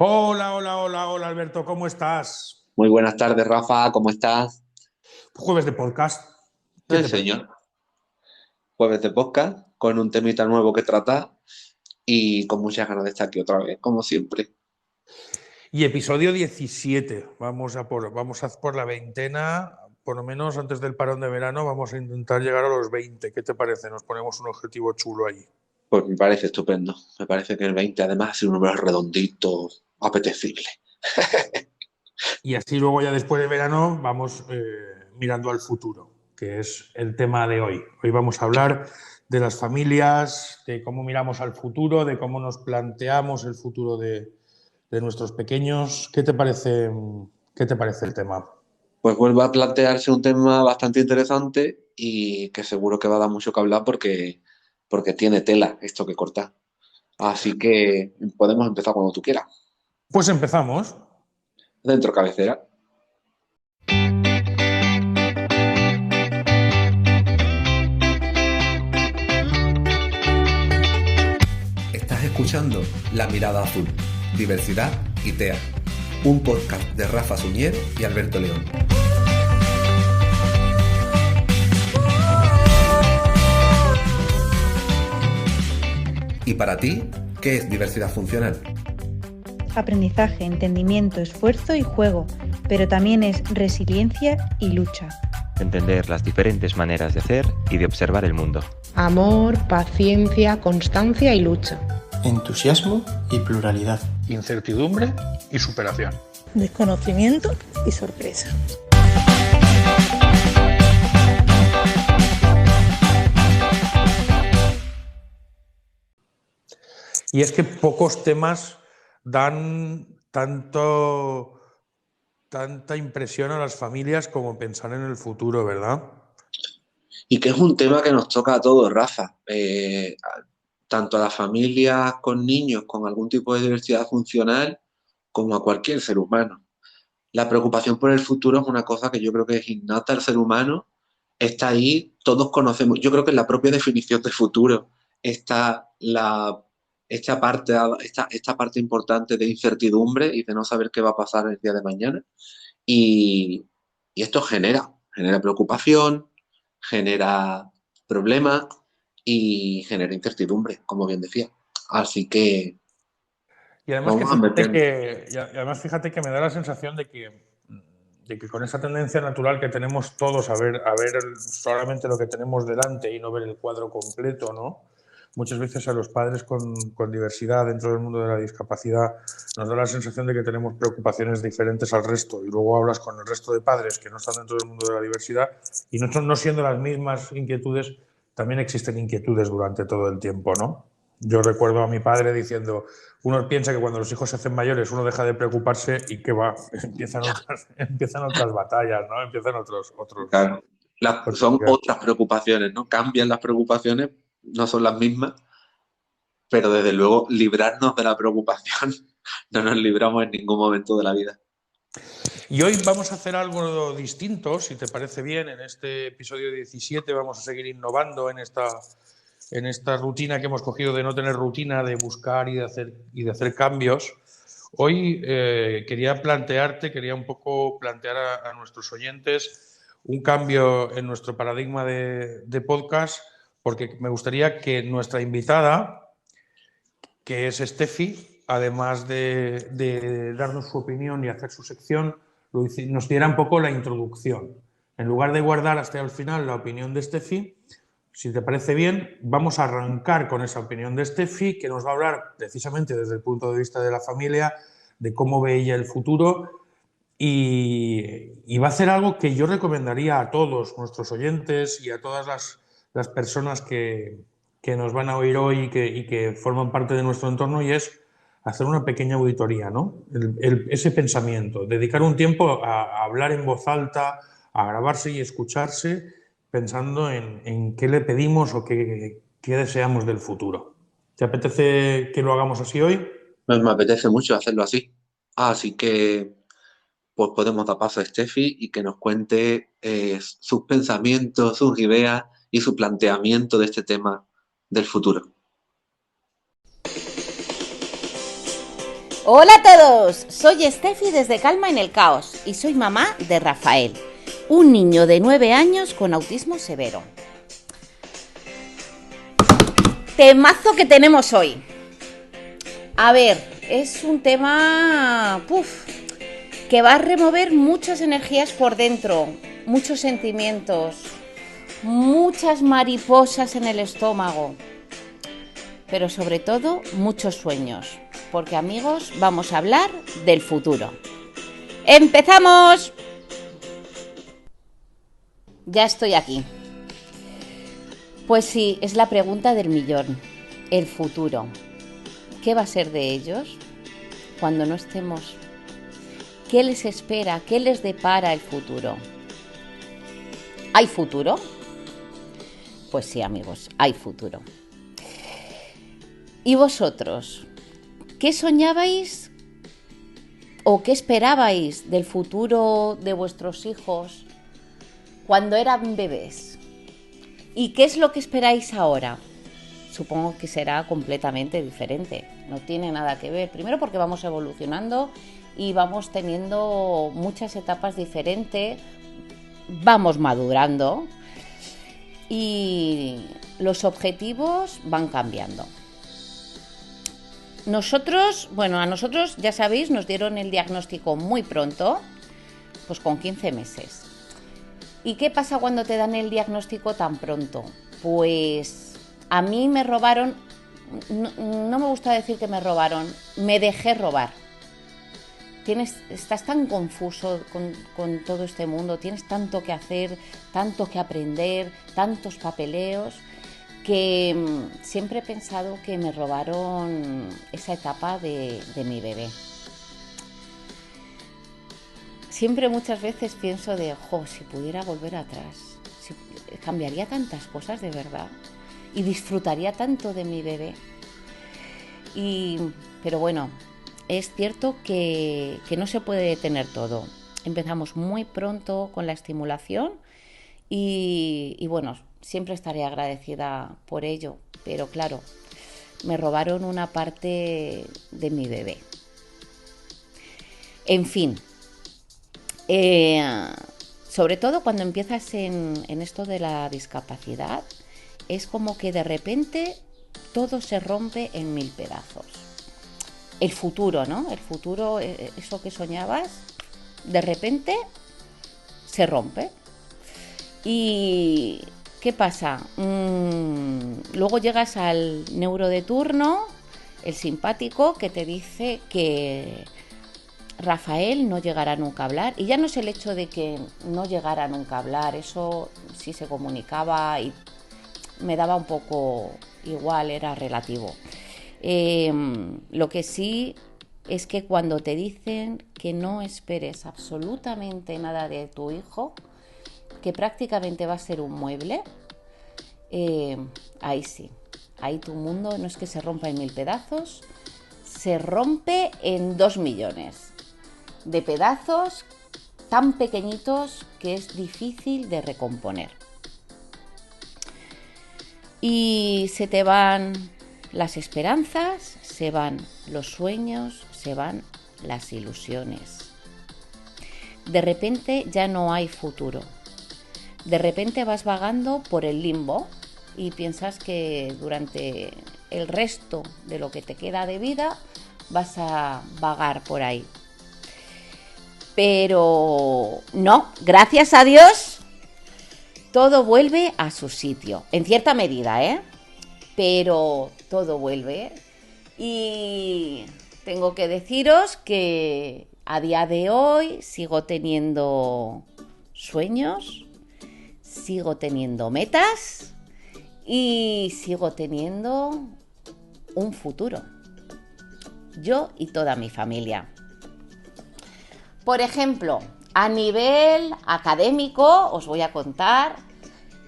Hola, hola, hola, hola Alberto, ¿cómo estás? Muy buenas tardes, Rafa, ¿cómo estás? Jueves de podcast, ¿qué te parece? Señor. Jueves de podcast con un temita nuevo que tratar y con muchas ganas de estar aquí otra vez, como siempre. Y episodio 17, vamos a por la veintena, por lo menos antes del parón de verano, vamos a intentar llegar a los 20. ¿Qué te parece? Nos ponemos un objetivo chulo ahí. Pues me parece estupendo. Me parece que el 20 además es un número redondito, apetecible. Y así luego ya después de verano vamos mirando al futuro, que es el tema de hoy. Hoy vamos a hablar de las familias, de cómo miramos al futuro, de cómo nos planteamos el futuro de nuestros pequeños. Qué te parece el tema? Pues vuelve a plantearse un tema bastante interesante y que seguro que va a dar mucho que hablar porque tiene tela esto que cortar. Así que podemos empezar cuando tú quieras. Pues empezamos. Dentro cabecera. Estás escuchando La Mirada Azul, Diversidad y TEA, un podcast de Rafa Suñer y Alberto León. ¿Y para ti, qué es diversidad funcional? Aprendizaje, entendimiento, esfuerzo y juego, pero también es resiliencia y lucha. Entender las diferentes maneras de hacer y de observar el mundo. Amor, paciencia, constancia y lucha. Entusiasmo y pluralidad. Incertidumbre y superación. Desconocimiento y sorpresa. Y es que pocos temas dan tanta impresión a las familias como pensar en el futuro, ¿verdad? Y que es un tema que nos toca a todos, Rafa. Tanto a las familias con niños con algún tipo de diversidad funcional como a cualquier ser humano. La preocupación por el futuro es una cosa que yo creo que es innata al ser humano. Está ahí, todos conocemos. Yo creo que en la propia definición de futuro está esta parte importante de incertidumbre y de no saber qué va a pasar el día de mañana. Y, y esto genera preocupación, genera problemas y genera incertidumbre, como bien decía. Así que Y además, vamos a meter. además fíjate que me da la sensación de que con esa tendencia natural que tenemos todos a ver solamente lo que tenemos delante y no ver el cuadro completo, ¿no? Muchas veces a los padres con diversidad dentro del mundo de la discapacidad nos da la sensación de que tenemos preocupaciones diferentes al resto, y luego hablas con el resto de padres que no están dentro del mundo de la diversidad y no siendo las mismas inquietudes, también existen inquietudes durante todo el tiempo, ¿no? Yo recuerdo a mi padre diciendo, uno piensa que cuando los hijos se hacen mayores uno deja de preocuparse y que va, empiezan otras batallas, ¿no? Empiezan otros. Claro, son otras preocupaciones, ¿no? Cambian las preocupaciones, no son las mismas, pero desde luego librarnos de la preocupación no nos libramos en ningún momento de la vida. Y hoy vamos a hacer algo distinto, si te parece bien. En este episodio 17 vamos a seguir innovando en esta rutina que hemos cogido de no tener rutina, de buscar y de hacer cambios. Hoy quería un poco plantear a nuestros oyentes un cambio en nuestro paradigma de podcast, porque me gustaría que nuestra invitada, que es Steffi, además de darnos su opinión y hacer su sección, nos diera un poco la introducción. En lugar de guardar hasta el final la opinión de Steffi, si te parece bien, vamos a arrancar con esa opinión de Steffi, que nos va a hablar precisamente desde el punto de vista de la familia, de cómo ve ella el futuro, y va a hacer algo que yo recomendaría a todos nuestros oyentes y a todas las personas que nos van a oír hoy y que forman parte de nuestro entorno, y es hacer una pequeña auditoría, ¿no? Ese pensamiento, dedicar un tiempo a hablar en voz alta, a grabarse y escucharse, pensando en qué le pedimos o qué deseamos del futuro. ¿Te apetece que lo hagamos así hoy? Pues me apetece mucho hacerlo así. Así que pues podemos dar paso a Steffi y que nos cuente sus pensamientos, sus ideas y su planteamiento de este tema del futuro. Hola a todos, soy Estefi desde Calma en el Caos y soy mamá de Rafael, un niño de 9 años con autismo severo. Temazo que tenemos hoy. A ver, es un tema que va a remover muchas energías por dentro, muchos sentimientos, muchas mariposas en el estómago, pero sobre todo muchos sueños. Porque, amigos, vamos a hablar del futuro. ¡Empezamos! Ya estoy aquí. Pues sí, es la pregunta del millón. El futuro. ¿Qué va a ser de ellos cuando no estemos? ¿Qué les espera? ¿Qué les depara el futuro? ¿Hay futuro? Pues sí, amigos, hay futuro. ¿Y vosotros? ¿Qué soñabais o qué esperabais del futuro de vuestros hijos cuando eran bebés? ¿Y qué es lo que esperáis ahora? Supongo que será completamente diferente, no tiene nada que ver. Primero porque vamos evolucionando y vamos teniendo muchas etapas diferentes, vamos madurando y los objetivos van cambiando. A nosotros, ya sabéis, nos dieron el diagnóstico muy pronto, pues con 15 meses. ¿Y qué pasa cuando te dan el diagnóstico tan pronto? Pues a mí me robaron, no me gusta decir que me robaron, me dejé robar. Estás tan confuso con todo este mundo, tienes tanto que hacer, tanto que aprender, tantos papeleos, que siempre he pensado que me robaron esa etapa de mi bebé. Siempre muchas veces pienso si pudiera volver atrás, cambiaría tantas cosas de verdad y disfrutaría tanto de mi bebé. Pero bueno, es cierto que no se puede tener todo. Empezamos muy pronto con la estimulación y bueno, siempre estaré agradecida por ello, pero claro, me robaron una parte de mi bebé. En fin, sobre todo cuando empiezas en esto de la discapacidad, es como que de repente todo se rompe en 1000 pedazos. El futuro, ¿no? El futuro, eso que soñabas, de repente se rompe. ¿Y qué pasa? Luego llegas al neuro de turno, el simpático, que te dice que Rafael no llegará nunca a hablar. Y ya no es el hecho de que no llegara nunca a hablar, eso sí se comunicaba y me daba un poco igual, era relativo. Lo que sí es que cuando te dicen que no esperes absolutamente nada de tu hijo, que prácticamente va a ser un mueble, ahí sí, ahí tu mundo no es que se rompa en 1000 pedazos, se rompe en 2 millones de pedazos tan pequeñitos que es difícil de recomponer. Y se te van las esperanzas, se van los sueños, se van las ilusiones. De repente ya no hay futuro. De repente vas vagando por el limbo y piensas que durante el resto de lo que te queda de vida vas a vagar por ahí. Pero no, gracias a Dios, todo vuelve a su sitio. En cierta medida, pero todo vuelve. Y tengo que deciros que a día de hoy sigo teniendo sueños, sigo teniendo metas y sigo teniendo un futuro. Yo y toda mi familia. Por ejemplo, a nivel académico os voy a contar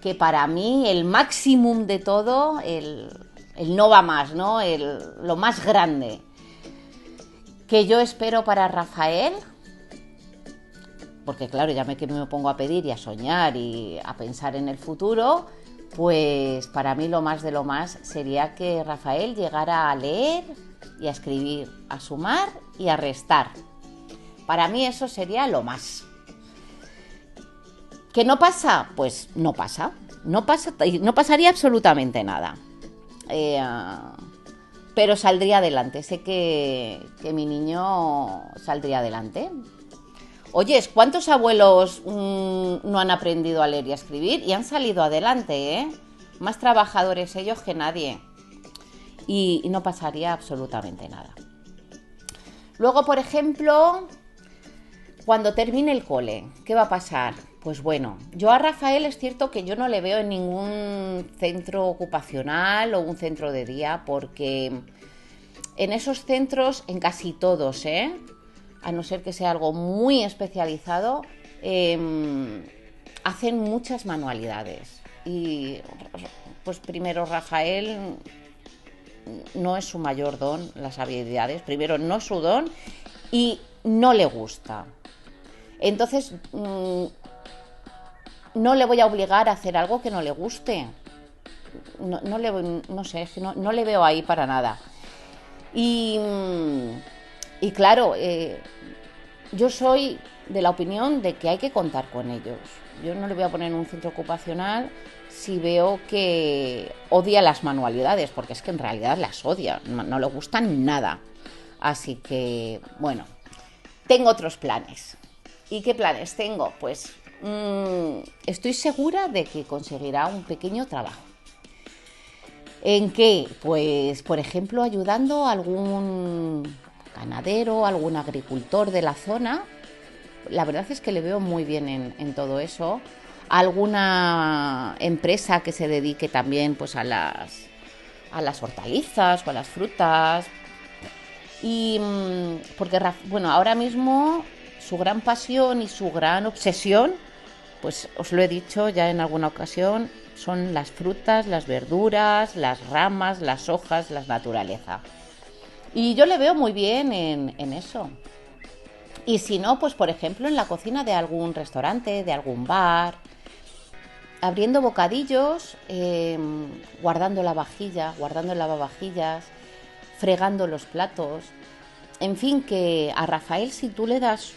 que para mí el máximo de todo, el no va más, ¿no? Lo más grande que yo espero para Rafael, porque claro, ya que me pongo a pedir y a soñar y a pensar en el futuro, pues para mí lo más de lo más sería que Rafael llegara a leer y a escribir, a sumar y a restar. Para mí eso sería lo más. ¿Qué no pasa? Pues no pasa. No pasaría absolutamente nada. Pero saldría adelante. Sé que mi niño saldría adelante. Oyes, ¿cuántos abuelos no han aprendido a leer y a escribir y han salido adelante, eh? Más trabajadores ellos que nadie. Y no pasaría absolutamente nada. Luego, por ejemplo, cuando termine el cole, ¿qué va a pasar? Pues bueno, yo a Rafael es cierto que yo no le veo en ningún centro ocupacional o un centro de día, porque en esos centros, en casi todos, a no ser que sea algo muy especializado, hacen muchas manualidades. Y pues primero Rafael no es su mayor don, las habilidades. Primero no es su don y no le gusta. Entonces no le voy a obligar a hacer algo que no le guste. No sé, es que no le veo ahí para nada. Y claro, yo soy de la opinión de que hay que contar con ellos. Yo no le voy a poner en un centro ocupacional si veo que odia las manualidades, porque es que en realidad las odia, no le gustan nada. Así que, bueno, tengo otros planes. ¿Y qué planes tengo? Pues estoy segura de que conseguirá un pequeño trabajo. ¿En qué? Pues, por ejemplo, ayudando a algún ganadero, algún agricultor de la zona. La verdad es que le veo muy bien en todo eso. Alguna empresa que se dedique también pues a las hortalizas o a las frutas. Y porque, bueno, ahora mismo su gran pasión y su gran obsesión, pues os lo he dicho ya en alguna ocasión, son las frutas, las verduras, las ramas, las hojas, la naturaleza. Y yo le veo muy bien en eso. Y si no, pues por ejemplo en la cocina de algún restaurante, de algún bar, abriendo bocadillos, guardando la vajilla, guardando el lavavajillas, fregando los platos. En fin, que a Rafael, si tú le das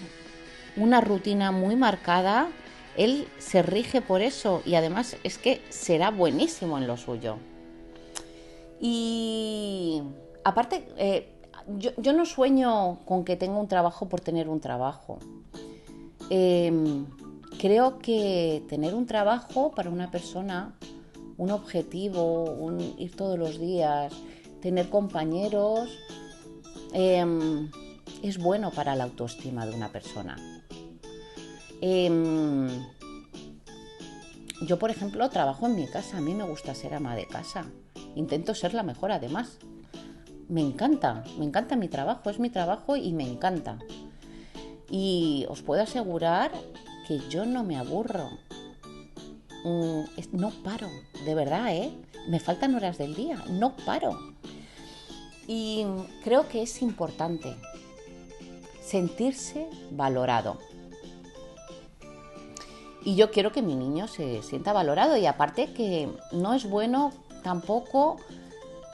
una rutina muy marcada, él se rige por eso y además es que será buenísimo en lo suyo. Y aparte, yo no sueño con que tenga un trabajo por tener un trabajo. Creo que tener un trabajo para una persona, un objetivo, ir todos los días, tener compañeros, es bueno para la autoestima de una persona. Yo, por ejemplo, trabajo en mi casa. A mí me gusta ser ama de casa. Intento ser la mejor, además. Me encanta mi trabajo. Es mi trabajo y me encanta. Y os puedo asegurar que yo no me aburro. No paro, de verdad, me faltan horas del día. No paro. Y creo que es importante sentirse valorado. Y yo quiero que mi niño se sienta valorado. Y aparte que no es bueno tampoco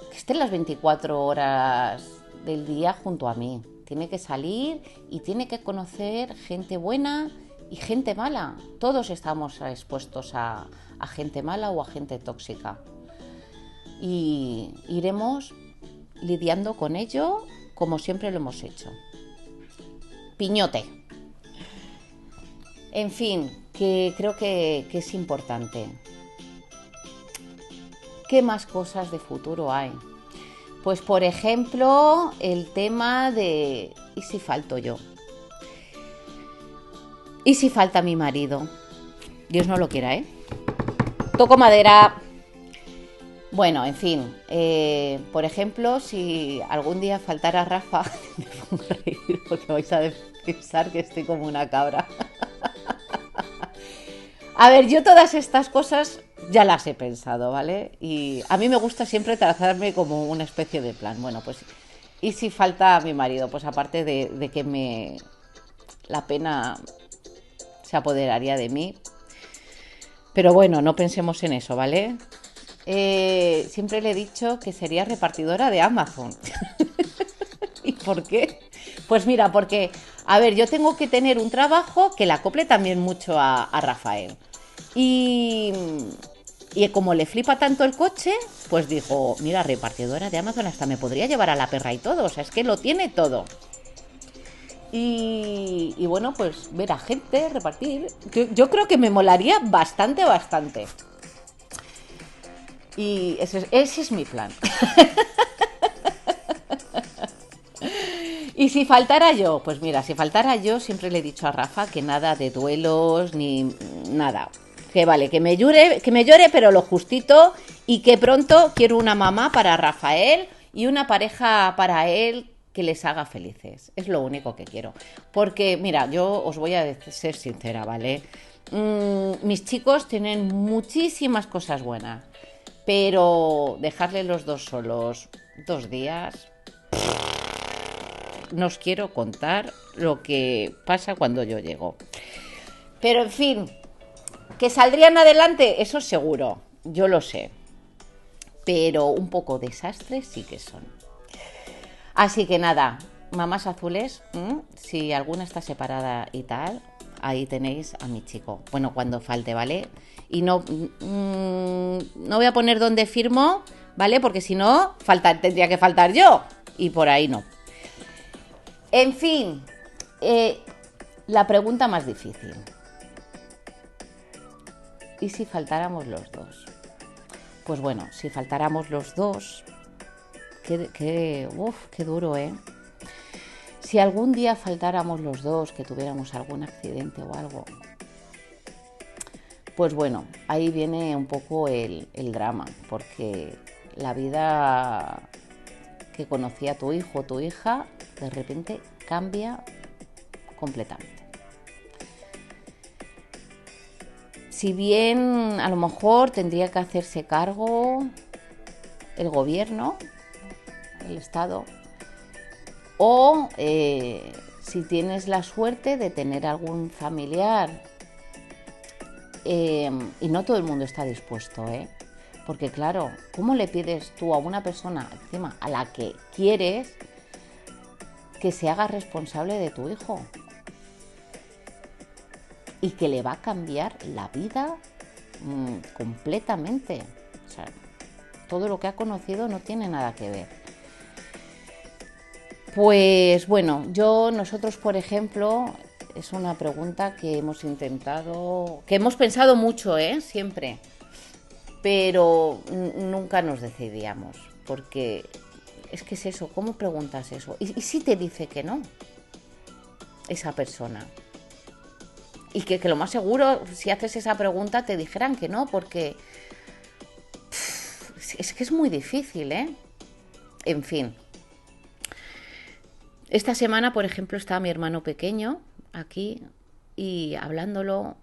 que esté las 24 horas del día junto a mí. Tiene que salir y tiene que conocer gente buena y gente mala. Todos estamos expuestos a gente mala o a gente tóxica. Y iremos lidiando con ello como siempre lo hemos hecho. Piñote. En fin, que creo que es importante. ¿Qué más cosas de futuro hay? Pues por ejemplo, el tema de ¿y si falto yo? ¿Y si falta mi marido? Dios no lo quiera, Toco madera. Bueno, en fin, por ejemplo, si algún día faltara Rafa, me pongo a reír porque vais a pensar que estoy como una cabra. A ver, yo todas estas cosas ya las he pensado, ¿vale? Y a mí me gusta siempre trazarme como una especie de plan. Bueno, pues, ¿y si falta mi marido? Pues aparte de que la pena se apoderaría de mí. Pero bueno, no pensemos en eso, ¿vale? Siempre le he dicho que sería repartidora de Amazon. ¿Y por qué? Pues mira, porque, a ver, yo tengo que tener un trabajo que le acople también mucho a Rafael. Y como le flipa tanto el coche, pues dijo, mira, repartidora de Amazon, hasta me podría llevar a la perra y todo. O sea, es que lo tiene todo. Y bueno, pues ver a gente, repartir. Yo creo que me molaría bastante. Y ese es mi plan. Y si faltara yo, pues mira, si faltara yo, siempre le he dicho a Rafa que nada de duelos ni nada. Que vale, que me llore, pero lo justito, y que pronto quiero una mamá para Rafael y una pareja para él que les haga felices. Es lo único que quiero. Porque, mira, yo os voy a ser sincera, ¿vale? Mis chicos tienen muchísimas cosas buenas, pero dejarle los dos solos 2 días... No os quiero contar lo que pasa cuando yo llego. Pero en fin, que saldrían adelante, eso seguro, yo lo sé. Pero un poco desastres sí que son. Así que nada, mamás azules, si alguna está separada y tal, ahí tenéis a mi chico. Bueno, cuando falte, ¿vale? Y no voy a poner dónde firmo, ¿vale? Porque si no, tendría que faltar yo. Y por ahí no. En fin, la pregunta más difícil. ¿Y si faltáramos los dos? Pues bueno, si faltáramos los dos, qué duro, ¿eh? Si algún día faltáramos los dos, que tuviéramos algún accidente o algo, pues bueno, ahí viene un poco el drama, porque la vida que conocía tu hijo o tu hija, de repente cambia completamente. Si bien a lo mejor tendría que hacerse cargo el gobierno, el Estado, o si tienes la suerte de tener algún familiar, y no todo el mundo está dispuesto, porque claro, ¿cómo le pides tú a una persona encima a la que quieres que se haga responsable de tu hijo? Y que le va a cambiar la vida completamente. O sea, todo lo que ha conocido no tiene nada que ver. Pues bueno, nosotros por ejemplo, es una pregunta que hemos pensado mucho, siempre. Pero nunca nos decidíamos, porque es que es eso, ¿cómo preguntas eso? ¿Y si te dice que no? Esa persona. Y que lo más seguro, si haces esa pregunta, te dijeran que no, porque es que es muy difícil, ¿eh? En fin. Esta semana, por ejemplo, estaba mi hermano pequeño aquí y hablándolo,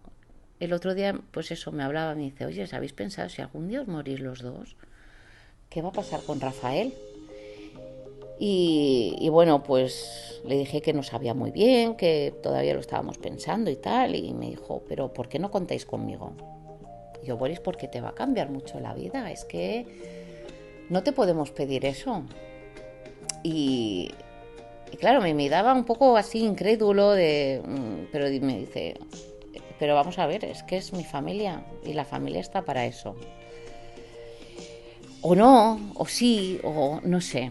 el otro día, pues eso, me hablaba, me dice, oye, ¿habéis pensado si algún día os morís los dos? ¿Qué va a pasar con Rafael? Y bueno, pues le dije que no sabía muy bien, que todavía lo estábamos pensando y tal, y me dijo, pero ¿por qué no contáis conmigo? Y yo, Boris, porque te va a cambiar mucho la vida, es que no te podemos pedir eso. Y claro, me miraba un poco así incrédulo, pero me dice, pero vamos a ver, es que es mi familia y la familia está para eso. O no, o sí, o no sé.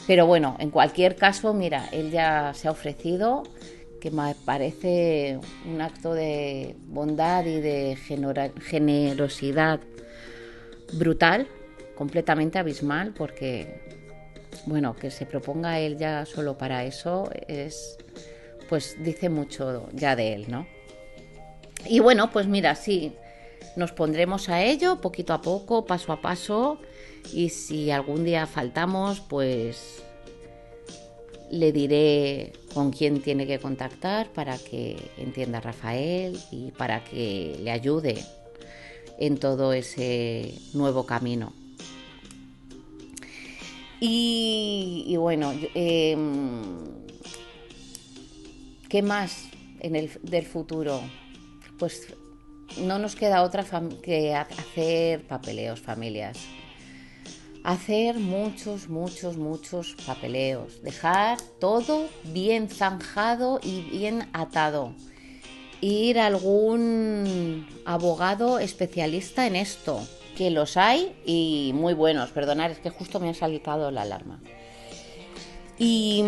Pero bueno, en cualquier caso, mira, él ya se ha ofrecido, que me parece un acto de bondad y de generosidad brutal, completamente abismal, porque, bueno, que se proponga él ya solo para eso, pues dice mucho ya de él, ¿no? Y bueno, pues mira, sí, nos pondremos a ello poquito a poco, paso a paso, y si algún día faltamos, pues le diré con quién tiene que contactar para que entienda a Rafael y para que le ayude en todo ese nuevo camino. Y bueno, ¿qué más del futuro? Pues no nos queda otra que hacer papeleos, familias. Hacer muchos papeleos. Dejar todo bien zanjado y bien atado. Ir a algún abogado especialista en esto, que los hay y muy buenos. Perdonad, es que justo me ha saltado la alarma. Y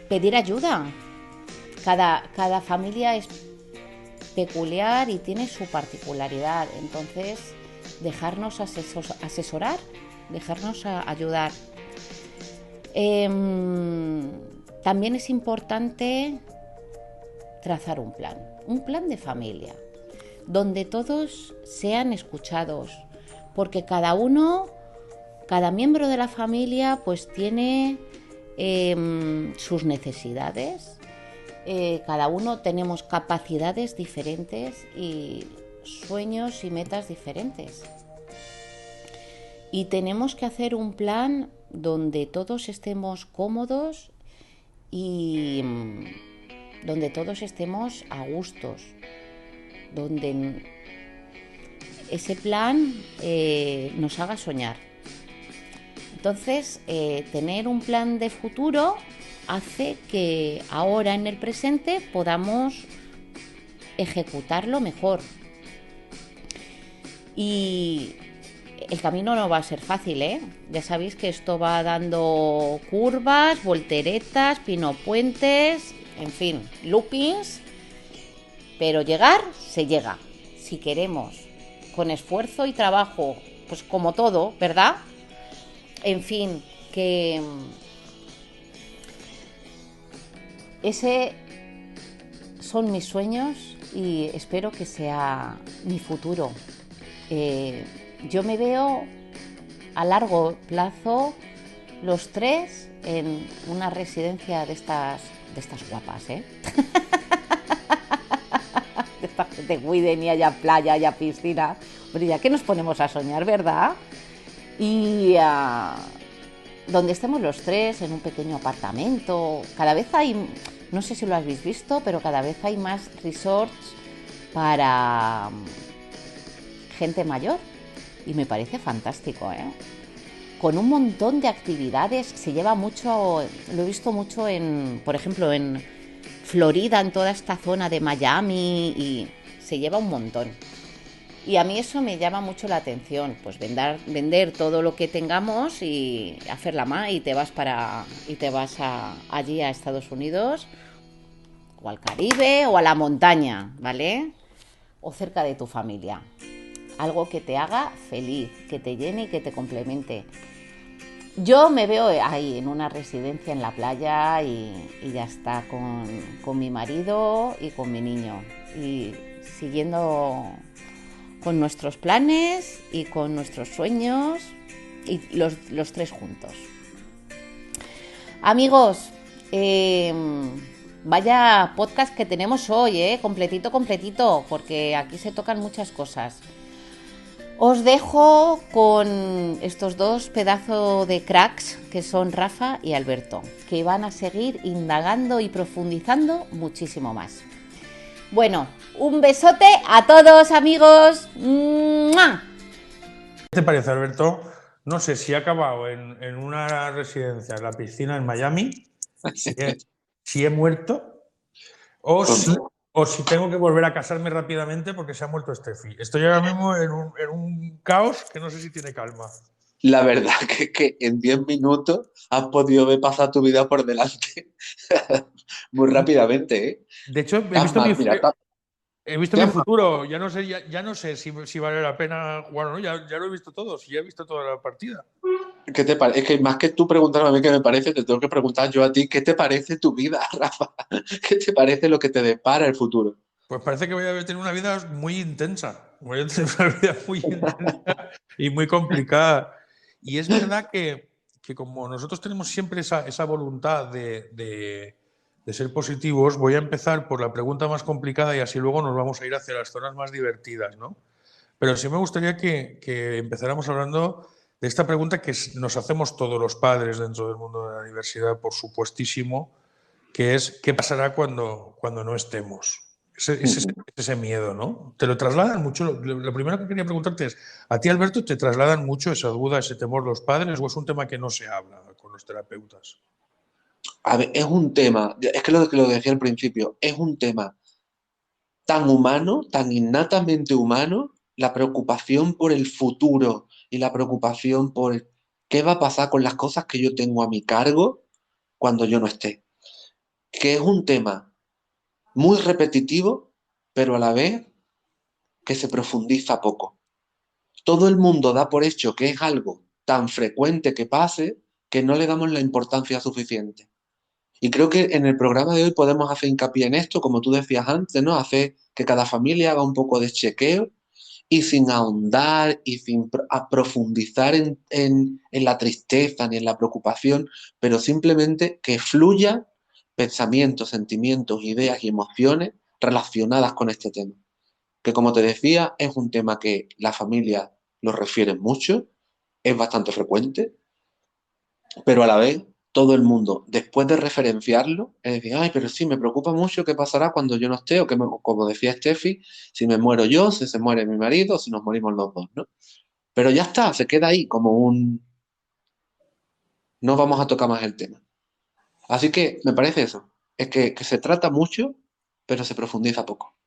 pedir ayuda. Cada familia es peculiar y tiene su particularidad. Entonces, dejarnos asesorar, dejarnos ayudar. También es importante trazar un plan de familia, donde todos sean escuchados, porque cada miembro de la familia pues tiene sus necesidades, cada uno tenemos capacidades diferentes y sueños y metas diferentes. Y tenemos que hacer un plan donde todos estemos cómodos y donde todos estemos a gustos, donde ese plan nos haga soñar. Entonces, tener un plan de futuro hace que ahora en el presente podamos ejecutarlo mejor. Y el camino no va a ser fácil, ¿eh? Ya sabéis que esto va dando curvas, volteretas, pinopuentes, en fin, loopings, pero llegar se llega, si queremos, con esfuerzo y trabajo, pues como todo, ¿verdad? En fin, que ese son mis sueños y espero que sea mi futuro. Yo me veo a largo plazo los tres en una residencia de estas guapas, ¿eh? De estas que te cuiden y haya playa, haya piscina. Hombre, ya que nos ponemos a soñar, ¿verdad? Y donde estemos los tres en un pequeño apartamento. Cada vez hay, no sé si lo habéis visto, pero cada vez hay más resorts para gente mayor. Y me parece fantástico, ¿eh? Con un montón de actividades. Se lleva mucho, lo he visto mucho por ejemplo, en Florida, en toda esta zona de Miami, y se lleva un montón. Y a mí eso me llama mucho la atención, pues vender todo lo que tengamos y hacer la más y te vas allí a Estados Unidos o al Caribe o a la montaña, ¿vale? O cerca de tu familia. Algo que te haga feliz, que te llene y que te complemente. Yo me veo ahí en una residencia en la playa y ya está, con mi marido y con mi niño. Y siguiendo con nuestros planes y con nuestros sueños y los tres juntos. Amigos, vaya podcast que tenemos hoy, completito, porque aquí se tocan muchas cosas. Os dejo con estos dos pedazos de cracks que son Rafa y Alberto, que van a seguir indagando y profundizando muchísimo más. Bueno, un besote a todos, amigos. ¡Mua! ¿Qué te parece, Alberto? No sé si he acabado en una residencia, en la piscina en Miami, si he muerto, o si tengo que volver a casarme rápidamente porque se ha muerto Steffi. Estoy ahora mismo en un caos que no sé si tiene calma. La verdad que en 10 minutos has podido ver pasar tu vida por delante muy rápidamente, ¿eh? De hecho, he visto mi futuro. Ya no sé si vale la pena. Bueno, no, ya lo he visto todo. Si ya he visto toda la partida. ¿Qué te parece? Es que más que tú preguntarme a mí qué me parece, te tengo que preguntar yo a ti, ¿qué te parece tu vida, Rafa? ¿Qué te parece lo que te depara el futuro? Pues parece que voy a tener una vida muy intensa. Voy a tener una vida muy intensa y muy complicada. Y es verdad que como nosotros tenemos siempre esa voluntad de ser positivos, voy a empezar por la pregunta más complicada y así luego nos vamos a ir hacia las zonas más divertidas, ¿no? Pero sí me gustaría que empezáramos hablando de esta pregunta que nos hacemos todos los padres dentro del mundo de la universidad, por supuestísimo, que es ¿qué pasará cuando no estemos? ese miedo, ¿no? Te lo trasladan mucho. Lo primero que quería preguntarte es, ¿a ti, Alberto, te trasladan mucho esa duda, ese temor los padres o es un tema que no se habla con los terapeutas? A ver, es un tema, es que lo decía al principio, es un tema tan humano, tan innatamente humano, la preocupación por el futuro y la preocupación por qué va a pasar con las cosas que yo tengo a mi cargo cuando yo no esté. Que es un tema muy repetitivo, pero a la vez que se profundiza poco. Todo el mundo da por hecho que es algo tan frecuente que pase que no le damos la importancia suficiente. Y creo que en el programa de hoy podemos hacer hincapié en esto, como tú decías antes, ¿no? Hacer que cada familia haga un poco de chequeo y sin ahondar y sin profundizar en la tristeza ni en la preocupación, pero simplemente que fluya pensamientos, sentimientos, ideas y emociones relacionadas con este tema. Que como te decía, es un tema que la familia lo refiere mucho, es bastante frecuente, pero a la vez todo el mundo, después de referenciarlo, es decir, ay, pero sí, me preocupa mucho qué pasará cuando yo no esté, o que como decía Steffi, si me muero yo, si se muere mi marido, si nos morimos los dos, ¿no? Pero ya está, se queda ahí como un... No vamos a tocar más el tema. Así que me parece eso, es que se trata mucho, pero se profundiza poco.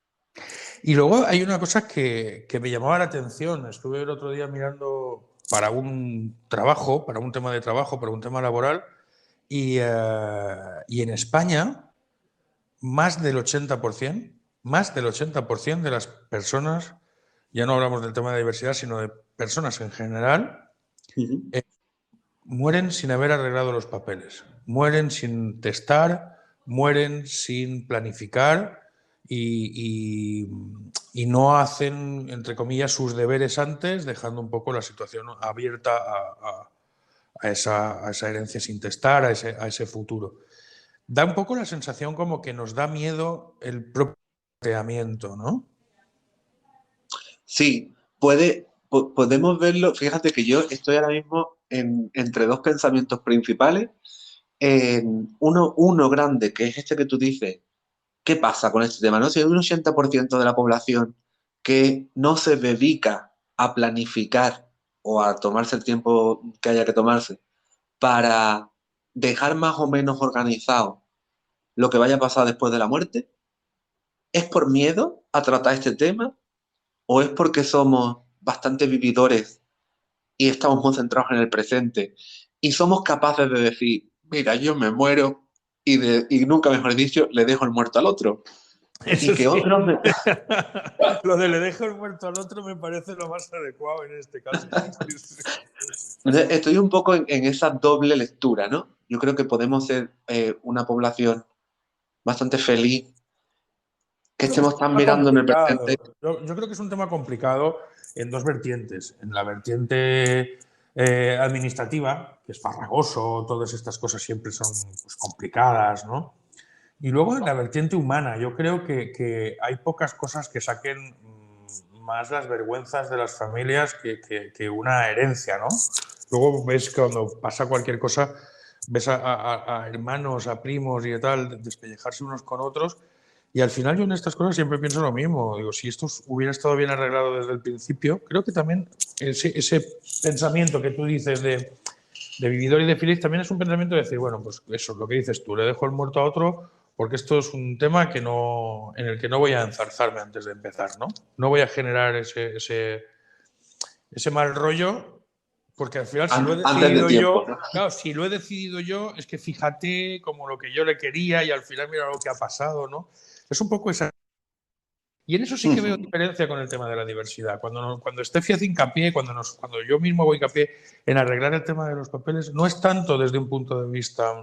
Y luego hay una cosa que me llamaba la atención. Estuve el otro día mirando para un trabajo, para un tema de trabajo, para un tema laboral, y en España más del 80% de las personas, ya no hablamos del tema de diversidad, sino de personas en general, mueren sin haber arreglado los papeles, mueren sin testar, mueren sin planificar y no hacen, entre comillas, sus deberes antes, dejando un poco la situación abierta a esa herencia sin testar, a ese futuro. Da un poco la sensación como que nos da miedo el propio planteamiento, ¿no? Sí, podemos verlo. Fíjate que yo estoy ahora mismo entre dos pensamientos principales. Uno grande, que es este que tú dices, ¿qué pasa con este tema? ¿No? Si hay un 80% de la población que no se dedica a planificar o a tomarse el tiempo que haya que tomarse para dejar más o menos organizado lo que vaya a pasar después de la muerte, ¿es por miedo a tratar este tema o es porque somos bastante vividores y estamos muy centrados en el presente y somos capaces de decir, mira, yo me muero y nunca mejor dicho, le dejo el muerto al otro? Eso y que sí. otros Lo de le dejo el muerto al otro me parece lo más adecuado en este caso. Estoy un poco en esa doble lectura, ¿no? Yo creo que podemos ser una población bastante feliz, que estemos tan mirando en el presente. Yo creo que es un tema complicado en dos vertientes. En la vertiente administrativa, que es farragoso, todas estas cosas siempre son pues, complicadas, ¿no? Y luego en la vertiente humana, yo creo que hay pocas cosas que saquen más las vergüenzas de las familias que una herencia, ¿no? Luego ves que cuando pasa cualquier cosa, ves a hermanos, a primos y tal, despellejarse unos con otros. Y al final yo en estas cosas siempre pienso lo mismo. Digo, si esto hubiera estado bien arreglado desde el principio, creo que también ese pensamiento que tú dices de vividor y de feliz también es un pensamiento de decir, bueno, pues eso es lo que dices tú, le dejo el muerto a otro porque esto es un tema en el que no voy a enzarzarme antes de empezar, ¿no? No voy a generar ese mal rollo, porque al final si lo he decidido yo, ¿no? Claro, si lo he decidido yo, es que fíjate como lo que yo le quería y al final mira lo que ha pasado, ¿no? Es un poco esa... Y en eso sí que veo diferencia con el tema de la diversidad. Cuando Steffi hace hincapié, cuando yo mismo hago hincapié en arreglar el tema de los papeles, no es tanto desde un punto de vista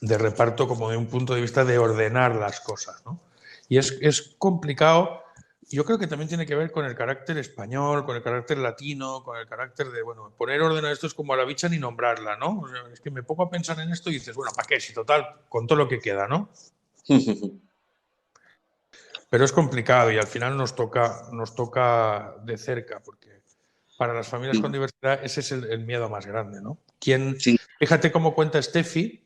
de reparto como de un punto de vista de ordenar las cosas, ¿no? Y es complicado. Yo creo que también tiene que ver con el carácter español, con el carácter latino, con el carácter de, bueno, poner orden a esto es como a la bicha ni nombrarla, ¿no? O sea, es que me pongo a pensar en esto y dices, bueno, ¿para qué? Si total, con todo lo que queda, ¿no? Pero es complicado y al final nos toca de cerca, porque para las familias con diversidad ese es el miedo más grande, ¿no? Fíjate cómo cuenta Steffi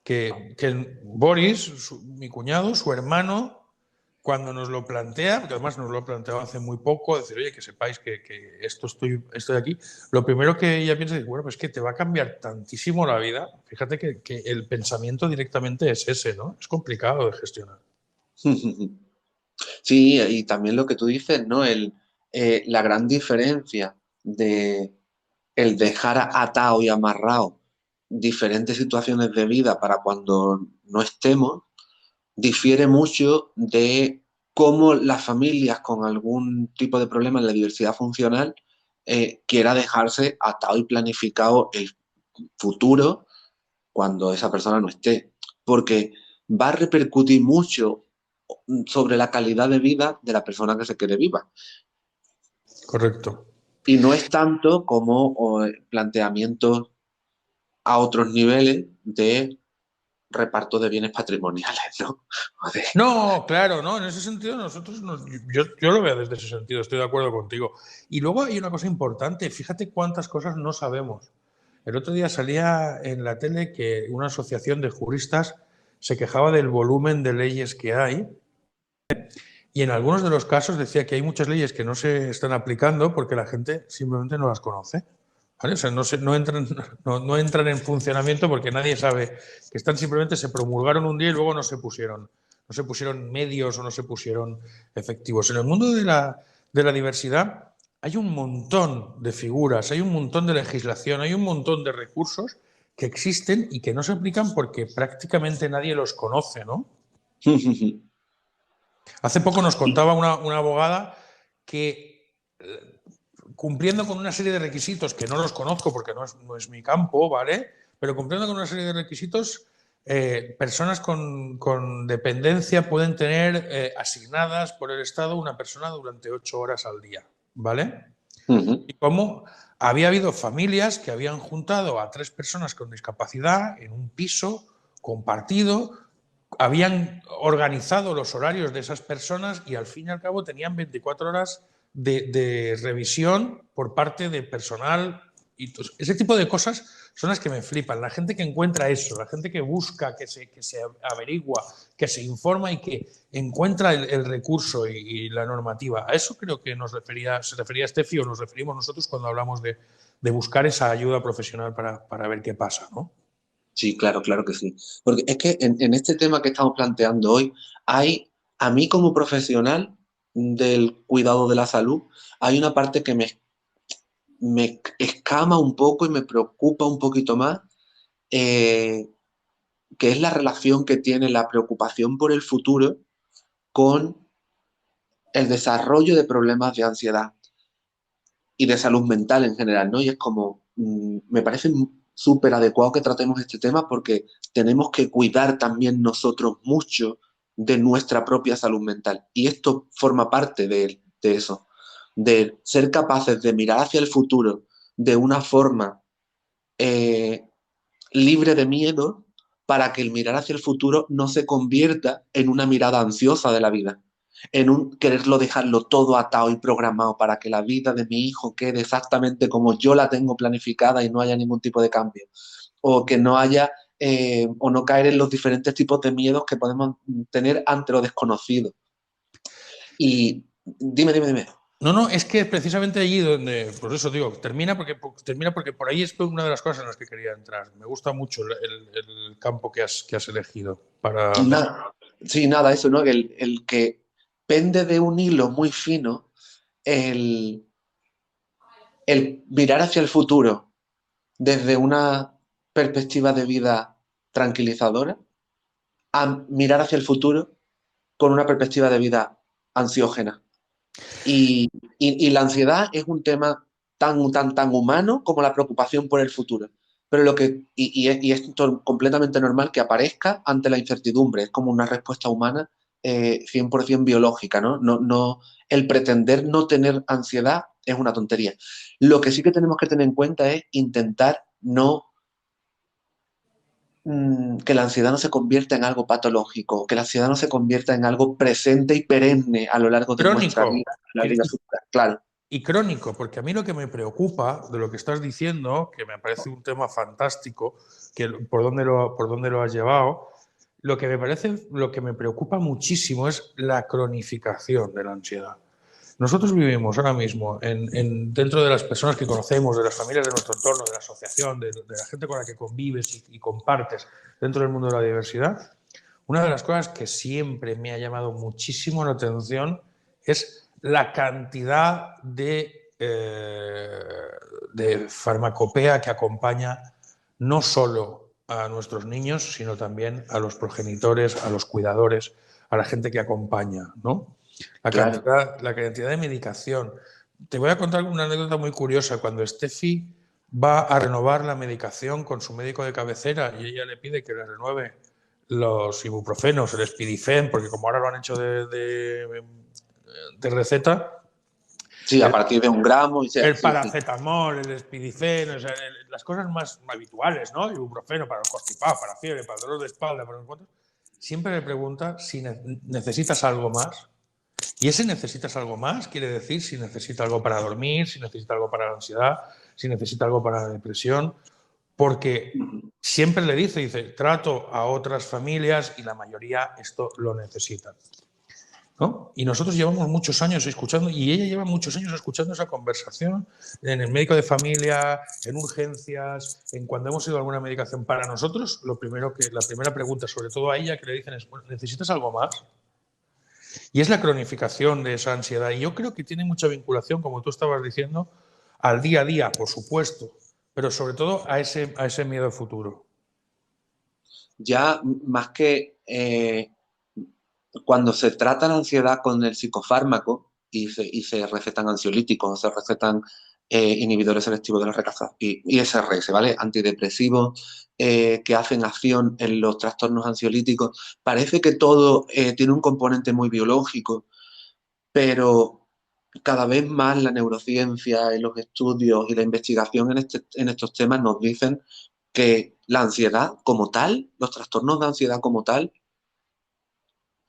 que Boris, mi cuñado, su hermano, cuando nos lo plantea, porque además nos lo ha planteado hace muy poco, decir, oye, que sepáis que esto estoy aquí, lo primero que ella piensa es, bueno, pues que te va a cambiar tantísimo la vida. Fíjate que el pensamiento directamente es ese, ¿no? Es complicado de gestionar. Sí, y también lo que tú dices, ¿no? La gran diferencia de el dejar atado y amarrado diferentes situaciones de vida para cuando no estemos, difiere mucho de cómo las familias con algún tipo de problema en la diversidad funcional quiera dejarse atado y planificado el futuro cuando esa persona no esté. Porque va a repercutir mucho sobre la calidad de vida de la persona que se quede viva. Correcto. Y no es tanto como planteamientos a otros niveles de reparto de bienes patrimoniales, ¿no? No, claro, no, en ese sentido yo lo veo desde ese sentido, estoy de acuerdo contigo. Y luego hay una cosa importante, fíjate cuántas cosas no sabemos. El otro día salía en la tele que una asociación de juristas se quejaba del volumen de leyes que hay y en algunos de los casos decía que hay muchas leyes que no se están aplicando porque la gente simplemente no las conoce. ¿Vale? O sea, no entran en funcionamiento porque nadie sabe que están, simplemente se promulgaron un día y luego no se pusieron medios o no se pusieron efectivos. En el mundo de la diversidad hay un montón de figuras, hay un montón de legislación, hay un montón de recursos que existen y que no se aplican porque prácticamente nadie los conoce, ¿no? Hace poco nos contaba una abogada que cumpliendo con una serie de requisitos que no los conozco porque no es mi campo, ¿vale? Pero cumpliendo con una serie de requisitos, personas con dependencia pueden tener asignadas por el Estado una persona durante 8 horas al día, ¿vale? Y como había habido familias que habían juntado a 3 personas con discapacidad en un piso compartido, habían organizado los horarios de esas personas y al fin y al cabo tenían 24 horas de revisión por parte de personal. Y ese tipo de cosas son las que me flipan. La gente que encuentra eso, la gente que busca, que se averigua, que se informa y que encuentra el recurso y la normativa. A eso creo que se refería Steffi o nos referimos nosotros cuando hablamos de buscar esa ayuda profesional para ver qué pasa, ¿no? Sí, claro que sí. Porque es que en este tema que estamos planteando hoy, a mí como profesional del cuidado de la salud, hay una parte que me escama un poco y me preocupa un poquito más, que es la relación que tiene la preocupación por el futuro con el desarrollo de problemas de ansiedad y de salud mental en general, ¿no? Y es como, me parece súper adecuado que tratemos este tema porque tenemos que cuidar también nosotros mucho de nuestra propia salud mental. Y esto forma parte de eso, de ser capaces de mirar hacia el futuro de una forma libre de miedo para que el mirar hacia el futuro no se convierta en una mirada ansiosa de la vida, en un quererlo dejarlo todo atado y programado para que la vida de mi hijo quede exactamente como yo la tengo planificada y no haya ningún tipo de cambio, o que no haya o no caer en los diferentes tipos de miedos que podemos tener ante lo desconocido. Y dime. No, es que precisamente allí donde, por eso digo, termina porque por ahí es una de las cosas en las que quería entrar. Me gusta mucho el campo que has elegido para... Nada, eso, ¿no? El que pende de un hilo muy fino el mirar hacia el futuro desde una perspectiva de vida tranquilizadora a mirar hacia el futuro con una perspectiva de vida ansiógena. Y la ansiedad es un tema tan humano como la preocupación por el futuro. Pero es completamente normal que aparezca ante la incertidumbre. Es como una respuesta humana 100% biológica, ¿no? No, el pretender no tener ansiedad es una tontería. Lo que sí que tenemos que tener en cuenta es intentar que la ansiedad no se convierta en algo patológico, que la ansiedad no se convierta en algo presente y perenne a lo largo de nuestra vida. Claro. Y crónico, porque a mí lo que me preocupa de lo que estás diciendo, que me parece un tema fantástico, que por dónde lo has llevado, lo que me preocupa muchísimo es la cronificación de la ansiedad. Nosotros vivimos ahora mismo dentro de las personas que conocemos, de las familias de nuestro entorno, de la asociación, de la gente con la que convives y compartes dentro del mundo de la diversidad. Una de las cosas que siempre me ha llamado muchísimo la atención es la cantidad de farmacopea que acompaña no solo a nuestros niños, sino también a los progenitores, a los cuidadores, a la gente que acompaña, ¿no? La cantidad de medicación. Te voy a contar una anécdota muy curiosa. Cuando Steffi va a renovar la medicación con su médico de cabecera y ella le pide que le renueve los ibuprofenos, el Spidifen, porque como ahora lo han hecho de receta. Sí, a partir de 1 gramo. El paracetamol, el Spidifen, o sea, las cosas más habituales, ¿no? Ibuprofeno para el constipado, para fiebre, para dolor de espalda, para los cuantos. Siempre le pregunta si necesitas algo más. Y ese necesitas algo más quiere decir si necesita algo para dormir, si necesita algo para la ansiedad, si necesita algo para la depresión, porque siempre le dice, trato a otras familias y la mayoría esto lo necesitan, ¿no? Y nosotros llevamos muchos años escuchando, y ella lleva muchos años escuchando esa conversación en el médico de familia, en urgencias, en cuando hemos ido a alguna medicación. Para nosotros, la primera pregunta, sobre todo a ella, que le dicen es, bueno, ¿necesitas algo más? Y es la cronificación de esa ansiedad. Y yo creo que tiene mucha vinculación, como tú estabas diciendo, al día a día, por supuesto, pero sobre todo a ese miedo al futuro. Ya más que cuando se trata la ansiedad con el psicofármaco y se recetan ansiolíticos, se recetan inhibidores selectivos de la recaptación, ISRS, ¿vale? Antidepresivos que hacen acción en los trastornos ansiolíticos. Parece que todo tiene un componente muy biológico, pero cada vez más la neurociencia y los estudios y la investigación en estos temas nos dicen que la ansiedad como tal, los trastornos de ansiedad como tal,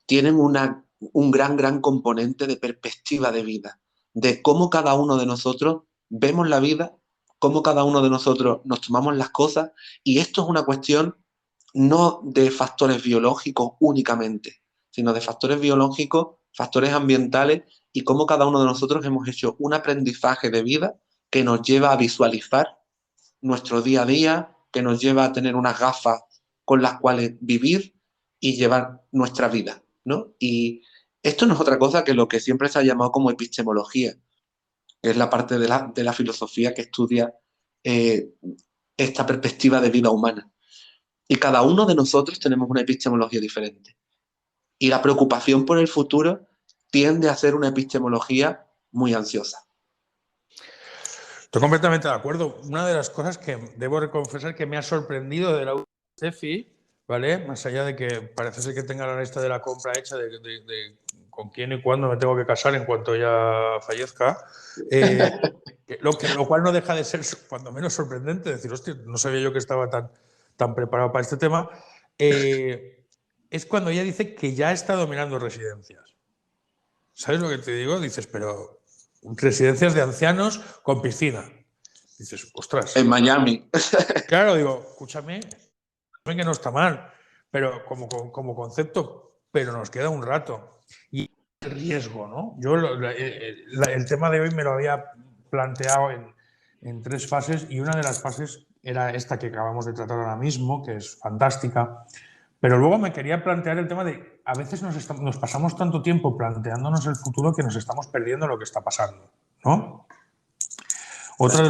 tienen un gran componente de perspectiva de vida, de cómo cada uno de nosotros vemos la vida, cómo cada uno de nosotros nos tomamos las cosas, y esto es una cuestión no de factores biológicos únicamente, sino de factores biológicos, factores ambientales, y cómo cada uno de nosotros hemos hecho un aprendizaje de vida que nos lleva a visualizar nuestro día a día, que nos lleva a tener unas gafas con las cuales vivir y llevar nuestra vida, ¿no? Y esto no es otra cosa que lo que siempre se ha llamado como epistemología, que es la parte de la filosofía que estudia esta perspectiva de vida humana. Y cada uno de nosotros tenemos una epistemología diferente. Y la preocupación por el futuro tiende a ser una epistemología muy ansiosa. Estoy completamente de acuerdo. Una de las cosas que debo confesar que me ha sorprendido de la Steffi, ¿vale? Más allá de que parece ser que tenga la lista de la compra hecha de con quién y cuándo me tengo que casar en cuanto ya fallezca, lo cual no deja de ser cuando menos sorprendente, decir, hostia, no sabía yo que estaba tan preparado para este tema, es cuando ella dice que ya está dominando residencias. ¿Sabes lo que te digo? Dices, pero residencias de ancianos con piscina. Dices, ostras. En Miami. Claro, digo, escúchame, que no está mal, pero como concepto, pero nos queda un rato. Y el riesgo, ¿no? Yo el tema de hoy me lo había planteado en 3 fases, y una de las fases era esta que acabamos de tratar ahora mismo, que es fantástica, pero luego me quería plantear el tema de a veces nos pasamos tanto tiempo planteándonos el futuro que nos estamos perdiendo lo que está pasando, ¿no? Otra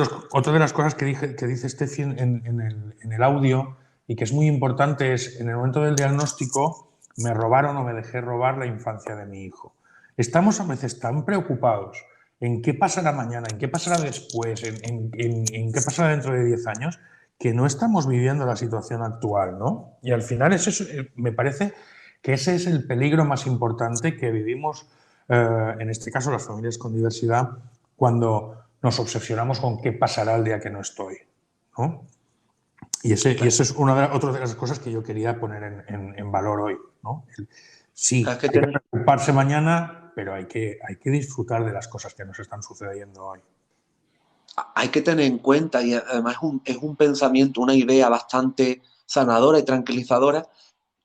de las cosas que dice Steffi en el audio, y que es muy importante, es en el momento del diagnóstico me robaron o me dejé robar la infancia de mi hijo. Estamos a veces tan preocupados en qué pasará mañana, en qué pasará después, en qué pasará dentro de 10 años, que no estamos viviendo la situación actual, ¿no? Y al final me parece que ese es el peligro más importante que vivimos, en este caso las familias con diversidad, cuando nos obsesionamos con qué pasará el día que no estoy, ¿no? Y eso es otra de las cosas que yo quería poner en valor hoy, ¿no? Sí, hay que preocuparse mañana, pero hay que disfrutar de las cosas que nos están sucediendo hoy. Hay que tener en cuenta, y además es un pensamiento, una idea bastante sanadora y tranquilizadora,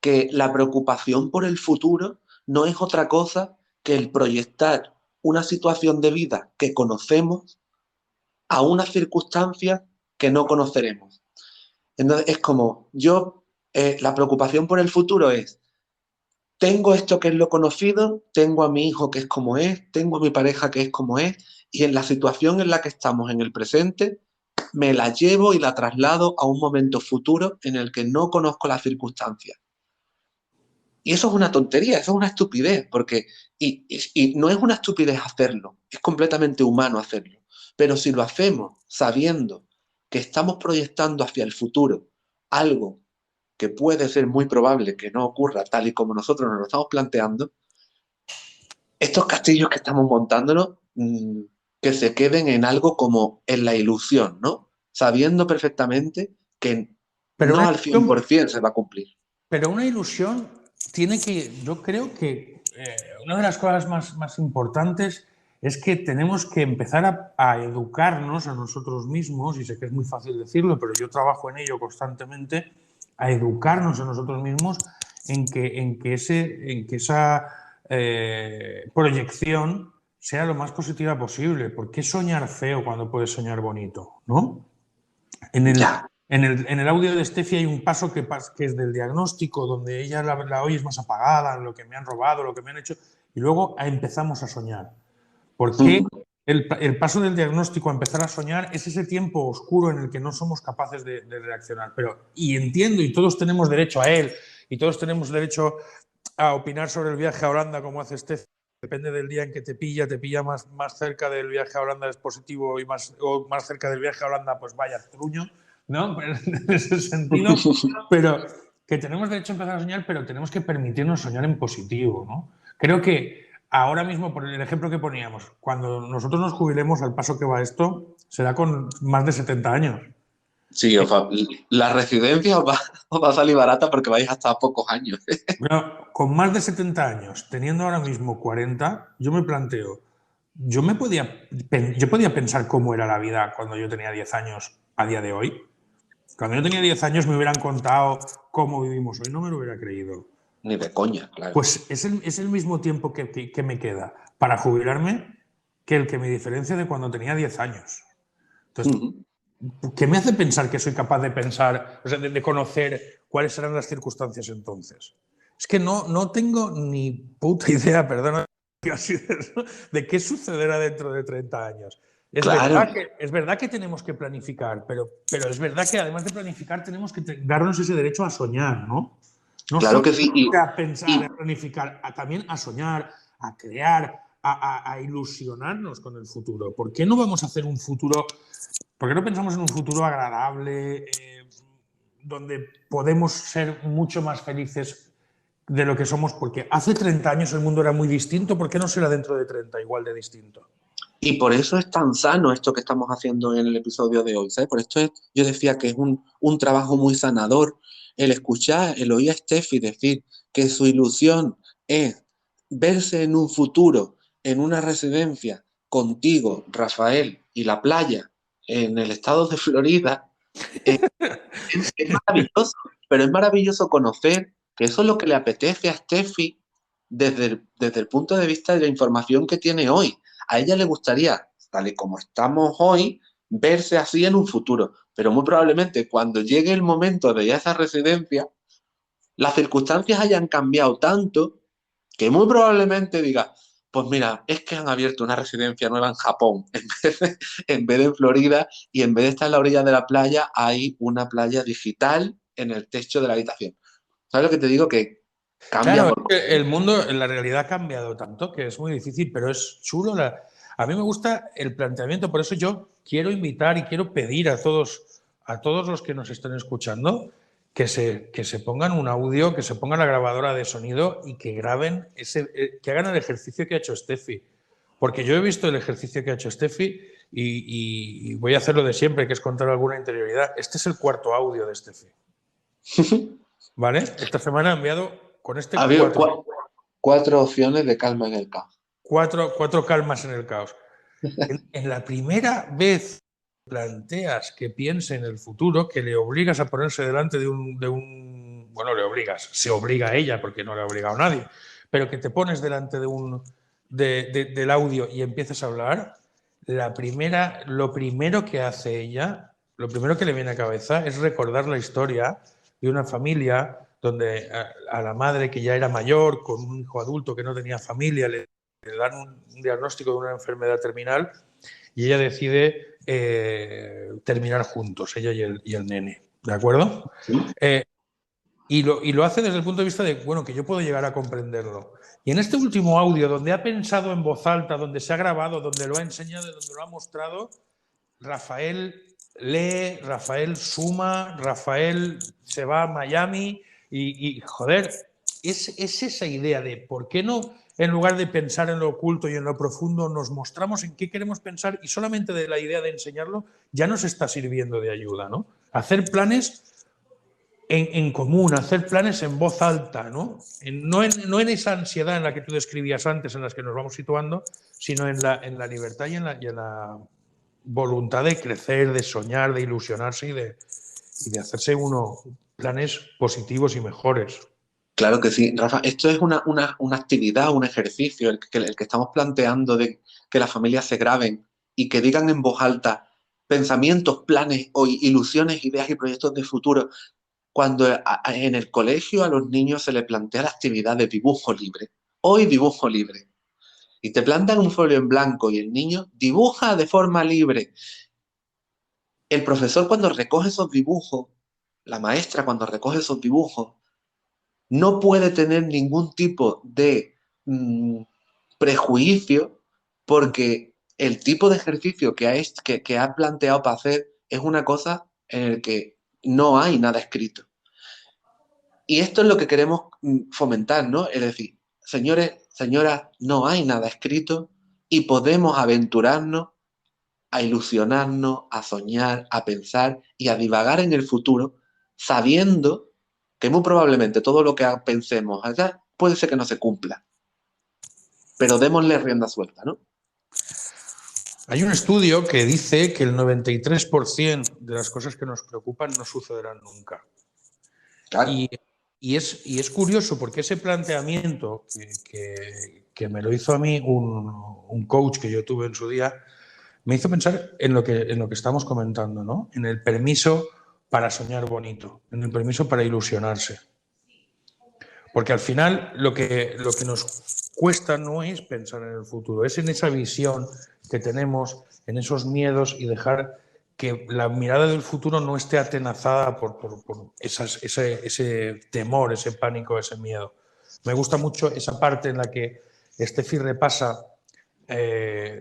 que la preocupación por el futuro no es otra cosa que el proyectar una situación de vida que conocemos a unas circunstancias que no conoceremos. Entonces es como, la preocupación por el futuro es, tengo esto que es lo conocido, tengo a mi hijo que es como es, tengo a mi pareja que es como es, y en la situación en la que estamos en el presente, me la llevo y la traslado a un momento futuro en el que no conozco las circunstancias. Y eso es una tontería, eso es una estupidez, porque y no es una estupidez hacerlo, es completamente humano hacerlo. Pero si lo hacemos sabiendo que estamos proyectando hacia el futuro algo que puede ser muy probable que no ocurra tal y como nosotros nos lo estamos planteando, estos castillos que estamos montándonos, que se queden en algo como en la ilusión, ¿no? Sabiendo perfectamente que Pero no al 100% se va a cumplir. Pero una ilusión tiene que, yo creo que una de las cosas más importantes es que tenemos que empezar a educarnos a nosotros mismos, y sé que es muy fácil decirlo, pero yo trabajo en ello constantemente, a educarnos a nosotros mismos en que esa proyección sea lo más positiva posible. ¿Por qué soñar feo cuando puedes soñar bonito? ¿No? En el audio de Steffi hay un paso que es del diagnóstico, donde ella la oyes más apagada, lo que me han robado, lo que me han hecho, y luego empezamos a soñar. Porque el paso del diagnóstico a empezar a soñar es ese tiempo oscuro en el que no somos capaces de reaccionar. Y entiendo, y todos tenemos derecho a él, y todos tenemos derecho a opinar sobre el viaje a Holanda como hace Steffi. Depende del día en que te pilla más cerca del viaje a Holanda es positivo o más cerca del viaje a Holanda, pues vaya truño, ¿no? En ese sentido, pero que tenemos derecho a empezar a soñar, pero tenemos que permitirnos soñar en positivo, ¿no? Creo que ahora mismo, por el ejemplo que poníamos, cuando nosotros nos jubilemos, al paso que va esto, será con más de 70 años. Sí, la residencia os va a salir barata porque vais hasta pocos años. Bueno, con más de 70 años, teniendo ahora mismo 40, yo me planteo, yo podía pensar cómo era la vida cuando yo tenía 10 años a día de hoy. Cuando yo tenía 10 años me hubieran contado cómo vivimos hoy, no me lo hubiera creído. Ni de coña, claro. Pues es el mismo tiempo que me queda para jubilarme que el que me diferencia de cuando tenía 10 años. Entonces, ¿qué me hace pensar que soy capaz de pensar, o sea, de conocer cuáles serán las circunstancias entonces? Es que no tengo ni puta idea, perdona, de qué sucederá dentro de 30 años. Es verdad que tenemos que planificar, pero es verdad que además de planificar tenemos que darnos ese derecho a soñar, ¿no? No claro solo que sí. A pensar, a planificar, también a soñar, a crear, a ilusionarnos con el futuro. ¿Por qué no vamos a hacer un futuro? ¿Por qué no pensamos en un futuro agradable, donde podemos ser mucho más felices de lo que somos? Porque hace 30 años el mundo era muy distinto. ¿Por qué no será dentro de 30 igual de distinto? Y por eso es tan sano esto que estamos haciendo en el episodio de hoy, ¿sabes? Por esto yo decía que es un trabajo muy sanador el escuchar, el oír a Steffi decir que su ilusión es verse en un futuro en una residencia contigo, Rafael, y la playa en el estado de Florida. Es maravilloso, pero es maravilloso conocer que eso es lo que le apetece a Steffi desde el punto de vista de la información que tiene hoy. A ella le gustaría, tal y como estamos hoy, verse así en un futuro, pero muy probablemente cuando llegue el momento de ir a esa residencia, las circunstancias hayan cambiado tanto que muy probablemente diga, pues mira, es que han abierto una residencia nueva en Japón, en vez de en Florida, y en vez de estar en la orilla de la playa, hay una playa digital en el techo de la habitación. ¿Sabes lo que te digo? Que cambia. Claro, el mundo, la realidad ha cambiado tanto que es muy difícil, pero es chulo. A mí me gusta el planteamiento, por eso yo quiero invitar y quiero pedir a todos los que nos estén escuchando que se pongan un audio, que se pongan la grabadora de sonido y que graben que hagan el ejercicio que ha hecho Steffi. Porque yo he visto el ejercicio que ha hecho Steffi y voy a hacer lo de siempre, que es contar alguna interioridad. Este es el cuarto audio de Steffi. ¿Vale? Esta semana ha enviado con este ha habido cuatro opciones de calma en el caos. Cuatro calmas en el caos. En la primera vez que planteas que piense en el futuro, que le obligas a ponerse delante de un bueno, le obligas, se obliga a ella porque no le ha obligado a nadie, pero que te pones delante del audio y empiezas a hablar, lo primero que hace ella, lo primero que le viene a cabeza es recordar la historia de una familia donde a la madre, que ya era mayor, con un hijo adulto que no tenía familia, le dan un diagnóstico de una enfermedad terminal y ella decide terminar juntos, ella y el nene, ¿de acuerdo? Sí. Y lo hace desde el punto de vista de, bueno, que yo puedo llegar a comprenderlo. Y en este último audio, donde ha pensado en voz alta, donde se ha grabado, donde lo ha enseñado, donde lo ha mostrado, Rafael lee, Rafael suma, Rafael se va a Miami y joder, es esa idea de por qué no, en lugar de pensar en lo oculto y en lo profundo, nos mostramos en qué queremos pensar y solamente de la idea de enseñarlo ya nos está sirviendo de ayuda, ¿no? Hacer planes en común, hacer planes en voz alta, ¿no? No en esa ansiedad en la que tú describías antes, en las que nos vamos situando, sino en la libertad y en la voluntad de crecer, de soñar, de ilusionarse y de hacerse uno planes positivos y mejores. Claro que sí, Rafa. Esto es una actividad, un ejercicio, el que estamos planteando de que las familias se graben y que digan en voz alta pensamientos, planes o ilusiones, ideas y proyectos de futuro. Cuando en el colegio a los niños se les plantea la actividad de dibujo libre. Hoy dibujo libre. Y te plantan un folio en blanco y el niño dibuja de forma libre. El profesor, cuando recoge esos dibujos, la maestra cuando recoge esos dibujos, no puede tener ningún tipo de prejuicio, porque el tipo de ejercicio que ha planteado para hacer es una cosa en el que no hay nada escrito. Y esto es lo que queremos fomentar, ¿no? Es decir, señores, señoras, no hay nada escrito y podemos aventurarnos a ilusionarnos, a soñar, a pensar y a divagar en el futuro, sabiendo que muy probablemente todo lo que pensemos allá puede ser que no se cumpla. Pero démosle rienda suelta, ¿no? Hay un estudio que dice que el 93% de las cosas que nos preocupan no sucederán nunca. Claro. Y es curioso porque ese planteamiento que me lo hizo a mí un coach que yo tuve en su día, me hizo pensar en lo que estamos comentando, ¿no? En el permiso para soñar bonito, en el permiso para ilusionarse. Porque al final lo que nos cuesta no es pensar en el futuro, es en esa visión que tenemos, en esos miedos y dejar que la mirada del futuro no esté atenazada por ese temor, ese pánico, ese miedo. Me gusta mucho esa parte en la que Steffi repasa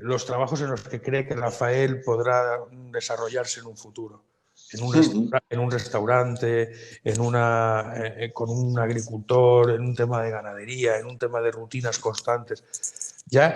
los trabajos en los que cree que Rafael podrá desarrollarse en un futuro. En un restaurante, con un agricultor, en un tema de ganadería, en un tema de rutinas constantes. Ya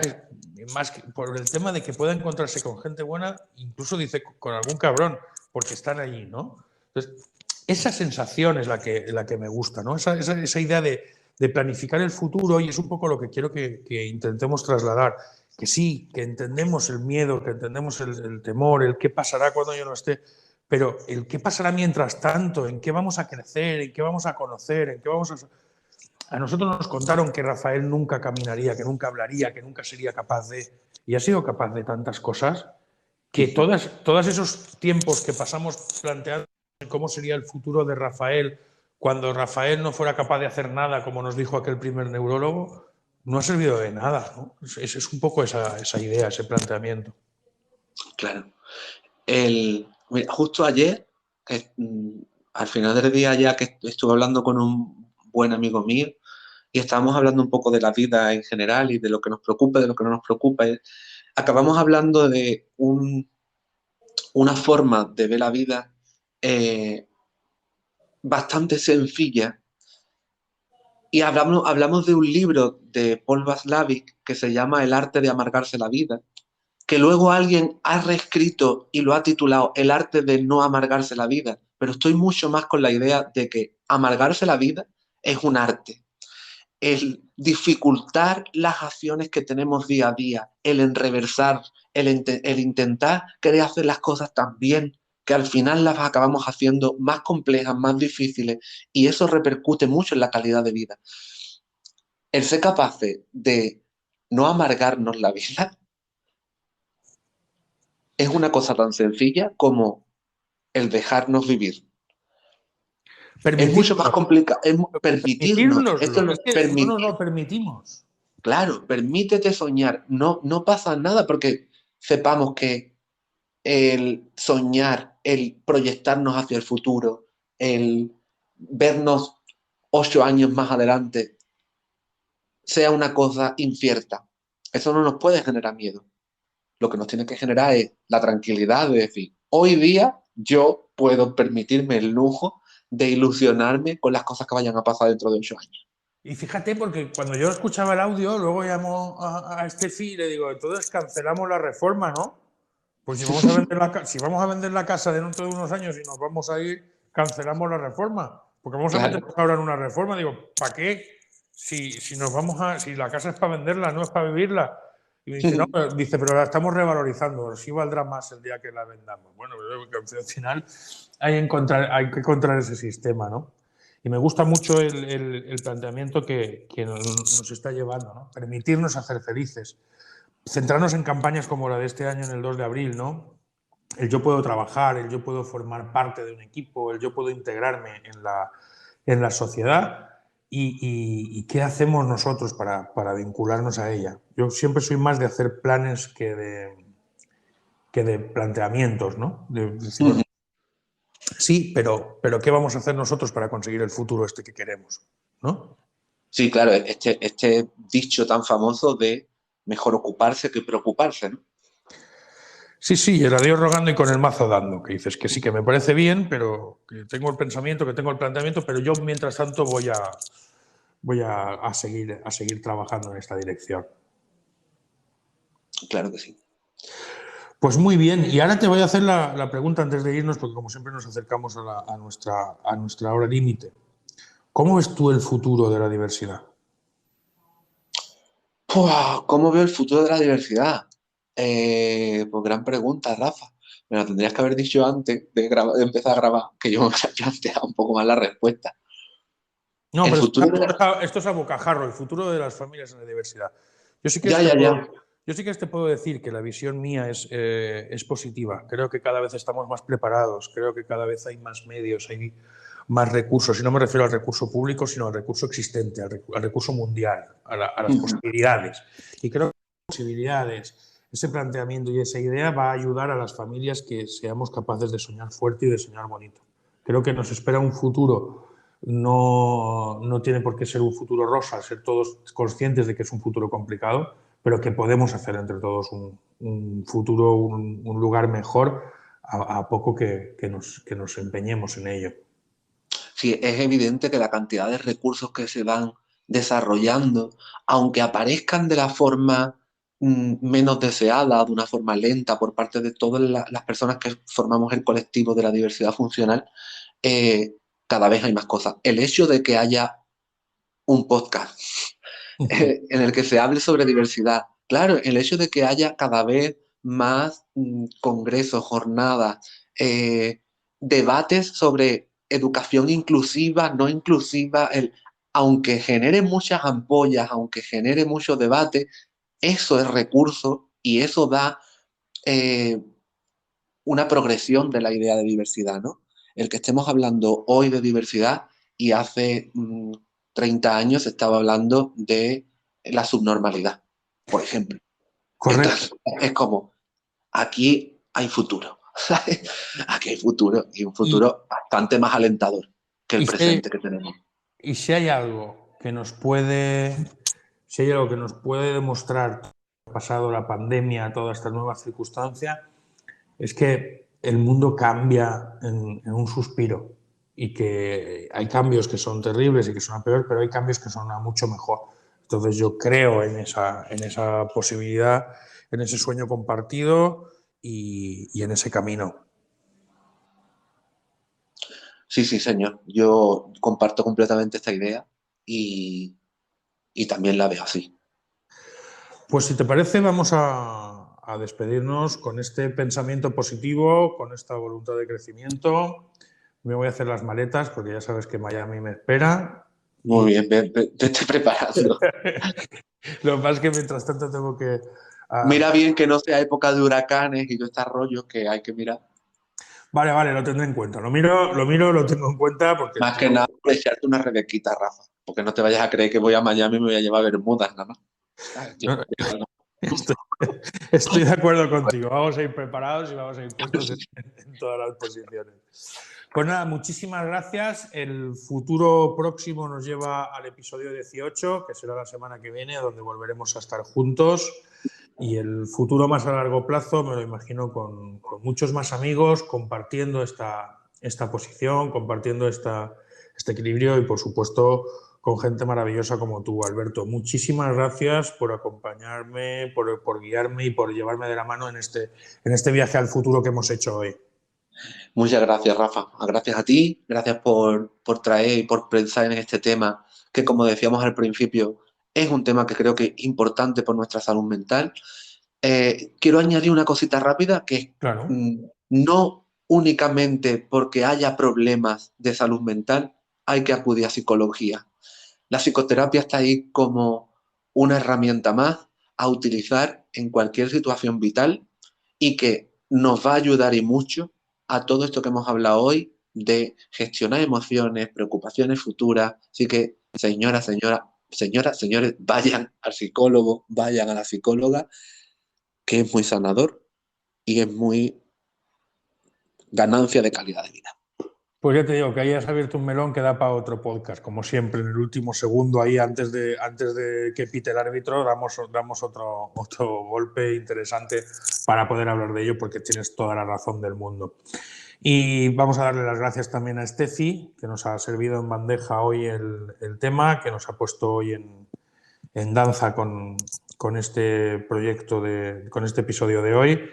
más que por el tema de que pueda encontrarse con gente buena, incluso dice con algún cabrón, porque están allí, ¿no? Entonces, esa sensación es la que me gusta, ¿no? Esa idea de planificar el futuro, y es un poco lo que quiero que intentemos trasladar. Que sí, que entendemos el miedo, que entendemos el temor, el qué pasará cuando yo no esté, pero el qué pasará mientras tanto, en qué vamos a crecer, en qué vamos a conocer, en qué vamos a... A nosotros nos contaron que Rafael nunca caminaría, que nunca hablaría, que nunca sería capaz de... Y ha sido capaz de tantas cosas que todos esos tiempos que pasamos planteando cómo sería el futuro de Rafael cuando Rafael no fuera capaz de hacer nada, como nos dijo aquel primer neurólogo, no ha servido de nada, ¿no? Es un poco esa idea, ese planteamiento. Claro. Mira, justo ayer, al final del día ya que estuve hablando con un buen amigo mío y estábamos hablando un poco de la vida en general y de lo que nos preocupa, de lo que no nos preocupa, acabamos hablando de una forma de ver la vida bastante sencilla. Y hablamos de un libro de Paul Václavic que se llama El arte de amargarse la vida, que luego alguien ha reescrito y lo ha titulado El arte de no amargarse la vida, pero estoy mucho más con la idea de que amargarse la vida es un arte. El dificultar las acciones que tenemos día a día, el enreversar, el intentar querer hacer las cosas tan bien que al final las acabamos haciendo más complejas, más difíciles, y eso repercute mucho en la calidad de vida. El ser capaces de no amargarnos la vida es una cosa tan sencilla como el dejarnos vivir. Es mucho más complicado, es permitirnos. Esto Es que no nos lo permitimos. Claro, permítete soñar. No pasa nada porque sepamos que el soñar, el proyectarnos hacia el futuro, el vernos 8 años más adelante, sea una cosa incierta. Eso no nos puede generar miedo. Lo que nos tiene que generar es la tranquilidad de decir, hoy día yo puedo permitirme el lujo de ilusionarme con las cosas que vayan a pasar dentro de 8 años. Y fíjate, porque cuando yo escuchaba el audio, luego llamo a Estefi y le digo, entonces cancelamos la reforma, ¿no? Pues si vamos a vender la casa dentro de unos años y nos vamos a ir, cancelamos la reforma. Porque vamos a meternos ahora en una reforma. Digo, ¿para qué? Si la casa es para venderla, no es para vivirla. Y me dice, no, pero la estamos revalorizando, sí valdrá más el día que la vendamos. Bueno, al final hay que encontrar ese sistema, ¿no? Y me gusta mucho el planteamiento que nos está llevando, ¿no? Permitirnos hacer felices. Centrarnos en campañas como la de este año, en el 2 de abril, ¿no? El yo puedo trabajar, el yo puedo formar parte de un equipo, el yo puedo integrarme en la sociedad y qué hacemos nosotros para vincularnos a ella. Yo siempre soy más de hacer planes que de planteamientos, ¿no? De decir, bueno, sí, pero ¿qué vamos a hacer nosotros para conseguir el futuro este que queremos? ¿No? Sí, claro, este dicho tan famoso de mejor ocuparse que preocuparse, ¿no? Sí, el a Dios rogando y con el mazo dando, que dices que sí, que me parece bien, pero que tengo el pensamiento, que tengo el planteamiento, pero yo mientras tanto voy a seguir trabajando en esta dirección. Claro que sí. Pues muy bien, y ahora te voy a hacer la pregunta antes de irnos, porque como siempre nos acercamos a nuestra hora límite. ¿Cómo ves tú el futuro de la diversidad? ¿Cómo veo el futuro de la diversidad? Pues gran pregunta, Rafa. Me la tendrías que haber dicho antes de empezar a grabar, que yo me había planteado un poco más la respuesta. No, pero esto es a bocajarro, el futuro de las familias en la diversidad. Yo sí que te puedo decir que la visión mía es positiva. Creo que cada vez estamos más preparados, creo que cada vez hay más medios, hay más recursos. Y no me refiero al recurso público, sino al recurso existente, al recurso mundial, a las posibilidades. Y creo que las posibilidades, ese planteamiento y esa idea va a ayudar a las familias que seamos capaces de soñar fuerte y de soñar bonito. Creo que nos espera un futuro. No tiene por qué ser un futuro rosa, ser todos conscientes de que es un futuro complicado, pero que podemos hacer entre todos un futuro, un lugar mejor a poco que nos empeñemos en ello. Sí, es evidente que la cantidad de recursos que se van desarrollando, aunque aparezcan de la forma menos deseada, de una forma lenta por parte de todas las personas que formamos el colectivo de la diversidad funcional, cada vez hay más cosas. El hecho de que haya un podcast en el que se hable sobre diversidad, claro, el hecho de que haya cada vez más congresos, jornadas, debates sobre educación inclusiva, no inclusiva, aunque genere muchas ampollas, aunque genere mucho debate, eso es recurso y eso da una progresión de la idea de diversidad, ¿no? El que estemos hablando hoy de diversidad y hace 30 años se estaba hablando de la subnormalidad, por ejemplo. Correcto. Entonces, es como, aquí hay futuro, ¿sabes? Aquí hay futuro y un futuro bastante más alentador que el presente que tenemos. Y si hay algo que nos puede demostrar pasado la pandemia, toda esta nueva circunstancia, es que el mundo cambia en un suspiro y que hay cambios que son terribles y que son a peor, pero hay cambios que son a mucho mejor. Entonces yo creo en esa posibilidad, en ese sueño compartido y en ese camino. Sí, señor. Yo comparto completamente esta idea y también la veo así. Pues si te parece, vamos a a despedirnos con este pensamiento positivo, con esta voluntad de crecimiento. Me voy a hacer las maletas porque ya sabes que Miami me espera. Muy bien, vete preparando. Lo que pasa es que mientras tanto tengo que... Mira bien que no sea época de huracanes y todo este rollo que hay que mirar. Vale, lo tendré en cuenta. Lo miro, lo tengo en cuenta porque... Más que nada por echarte una rebequita, Rafa. Porque no te vayas a creer que voy a Miami y me voy a llevar bermudas, nada más. Estoy de acuerdo contigo. Vamos a ir preparados y vamos a ir puestos en todas las posiciones. Pues nada, muchísimas gracias. El futuro próximo nos lleva al episodio 18, que será la semana que viene, donde volveremos a estar juntos. Y el futuro más a largo plazo me lo imagino con muchos más amigos, compartiendo esta posición, compartiendo este equilibrio y, por supuesto, con gente maravillosa como tú, Alberto. Muchísimas gracias por acompañarme, por guiarme y por llevarme de la mano en este viaje al futuro que hemos hecho hoy. Muchas gracias, Rafa. Gracias a ti, gracias por traer y por pensar en este tema que, como decíamos al principio, es un tema que creo que es importante por nuestra salud mental. Quiero añadir una cosita rápida, que Claro. No únicamente porque haya problemas de salud mental hay que acudir a psicología. La psicoterapia está ahí como una herramienta más a utilizar en cualquier situación vital y que nos va a ayudar y mucho a todo esto que hemos hablado hoy de gestionar emociones, preocupaciones futuras. Así que, señoras, señores, vayan al psicólogo, vayan a la psicóloga, que es muy sanador y es muy ganancia de calidad de vida. Pues ya te digo que ahí has abierto un melón que da para otro podcast, como siempre, en el último segundo, ahí antes de que pite el árbitro, damos otro golpe interesante para poder hablar de ello, porque tienes toda la razón del mundo. Y vamos a darle las gracias también a Estefi, que nos ha servido en bandeja hoy el tema, que nos ha puesto hoy en danza con este proyecto, con este episodio de hoy.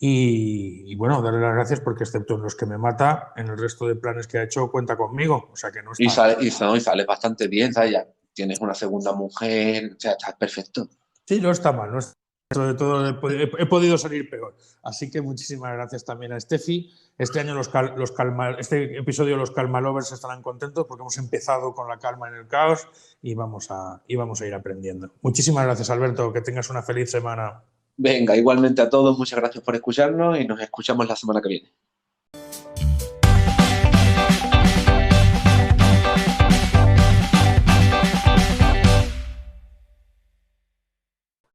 Y bueno, darle las gracias porque, excepto en los que me mata, en el resto de planes que ha hecho cuenta conmigo. O sea que no está... Y sale bastante bien, ¿sabes? Ya tienes una segunda mujer, o sea, estás perfecto. Sí, no está mal, no está... Sobre todo he podido salir peor. Así que muchísimas gracias también a Estefi. Este año este episodio los Calma Lovers estarán contentos porque hemos empezado con la calma en el caos y vamos a ir aprendiendo. Muchísimas gracias, Alberto. Que tengas una feliz semana. Venga, igualmente a todos, muchas gracias por escucharnos y nos escuchamos la semana que viene.